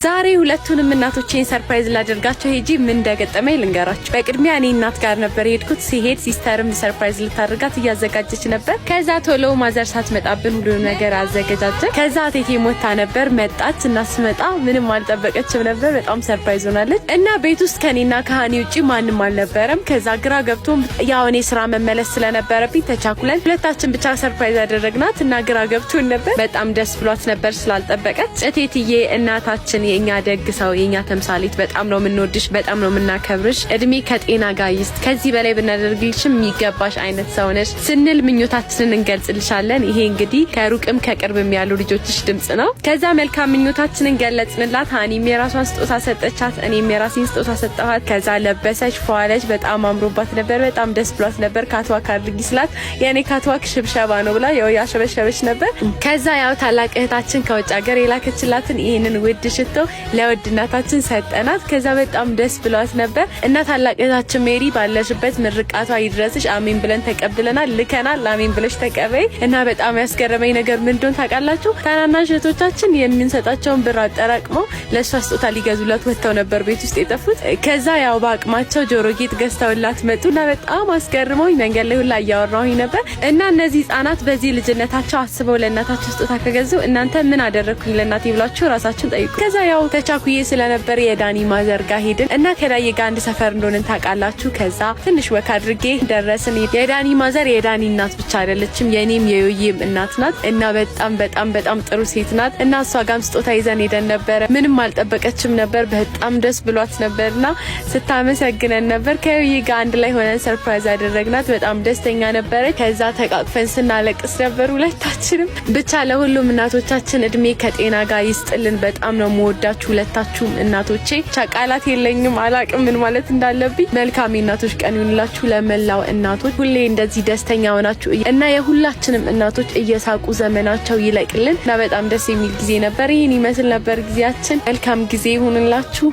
ዛሬ ሁለቱንም እናቶቼን ሰርፕራይዝ ላደርጋቸው ሄጂ ምን እንደገጠመኝ ልንገራችሁ። በቅድሚያ እኔ እናት ጋር ነበር የሄድኩት። ሲሄድ ሲስተርም ሰርፕራይዝ ልታደርጋት እያዘጋጀች ነበር። ከዛ ቶሎ ማዘር ሳትመጣብን ሁሉ ነገር አዘገጃጀ። ከዛ ቴቴ ሞታ ነበር መጣች እና ስመጣ ምንም አልጠበቀችም ነበር። በጣም ሰርፕራይዝ ሆናለች እና ቤት ውስጥ ከኔና ከሃኒ ውጪ ማንም አልነበረም። ከዛ ግራ ገብቶን ያው እኔ ስራ መመለስ ስለነበረብኝ ተቻኩለን ሁለታችን ብቻ ሰርፕራይዝ አደረግናት እና ግራ ገብቶን ነበር። በጣም ደስ ብሏት ነበር ስላልጠበቀች። እቴትዬ እናታችን የኛ ደግ ሰው የኛ ተምሳሌት በጣም ነው የምንወድሽ፣ በጣም ነው የምናከብርሽ። እድሜ ከጤና ጋር ይስጥ። ከዚህ በላይ ብናደርግልሽም የሚገባሽ አይነት ሰው ነሽ ስንል ምኞታችንን እንገልጽልሻለን። ይሄ እንግዲህ ከሩቅም ከቅርብም ያሉ ልጆችሽ ድምጽ ነው። ከዛ መልካም ምኞታችንን ገለጽንላት። ሃኒም የራሷን ስጦታ ሰጠቻት፣ እኔም የራሴን ስጦታ ሰጠኋት። ከዛ ለበሰች፣ ፏለች። በጣም አምሮባት ነበር። በጣም ደስ ብሏት ነበር። ካትዋክ አድርጊ ስላት የኔ ካትዋክ ሽብሸባ ነው ብላ ያው ያሸበሸበች ነበር። ከዛ ያው ታላቅ እህታችን ከውጭ ሀገር የላከችላትን ይሄንን ውድ ሽቶ ለውድ እናታችን ሰጠናት። ከዛ በጣም ደስ ብሏት ነበር እና ታላቅ እህታችን ሜሪ ባለሽበት ምርቃቷ ይድረስሽ አሜን ብለን ተቀብለናል፣ ልከናል። አሜን ብለሽ ተቀበይ። እና በጣም ያስገረመኝ ነገር ምን እንደሆነ ታውቃላችሁ? ታናናሽ እህቶቻችን የምንሰጣቸውን ብር አጠራቅመው ለሷ ስጦታ ሊገዙላት ወጥተው ነበር ቤት ውስጥ የጠፉት። ከዛ ያው በአቅማቸው ጆሮ ጌጥ ገዝተውላት መጡና በጣም አስገርመውኝ መንገድ ላይ ሁላ እያወራሁኝ ነበር። እና እነዚህ ህጻናት በዚህ ልጅነታቸው አስበው ለእናታቸው ስጦታ ከገዙ እናንተ ምን አደረኩኝ ለእናቴ ብላችሁ ራሳችሁን ጠይቁ። ከዛ ያው ተቻኩዬ ስለነበር የዳኒ ማዘር ጋር ሄድን እና ከዳዬ ጋር አንድ ሰፈር እንደሆነን ታውቃላችሁ። ከዛ ትንሽ ወክ አድርጌ ደረስን። የዳኒ ማዘር የዳኒ እናት ብቻ አይደለችም የኔም የዮዬም እናት ናት እና በጣም ጥሩ ሴት ናት። እና እሷ ጋርም ስጦታ ይዘን ሄደን ነበር። ምንም አልጠበቀችም ነበር። በጣም ደስ ብሏት ነበርና ስታመሰግነን ነበር። ከዮዬ ጋር አንድ ላይ ሆነን ሰርፕራይዝ አደረግናት። በጣም ደስተኛ ነበረች። ከዛ ተቃቅፈን ስናለቅስ ነበር ሁለታችንም። ብቻ ለሁሉም እናቶቻችን እድሜ ከጤና ጋር ይስጥልን። በጣም ነው የምወዳችሁ ሁለታችሁም እናቶቼ። ቃላት የለኝም፣ አላቅም ምን ማለት እንዳለብኝ። መልካም እናቶች ቀን ይሁንላችሁ ለመላው እናቶች። ሁሌ እንደዚህ ደስተኛ ሆናችሁ እና የሁላችንም እናቶች እየሳቁ ዘመናቸው ይለቅልን እና በጣም ደስ የሚል ጊዜ ነበር። ይሄን ይመስል ነበር ጊዜያችን። መልካም ጊዜ ይሁንላችሁ።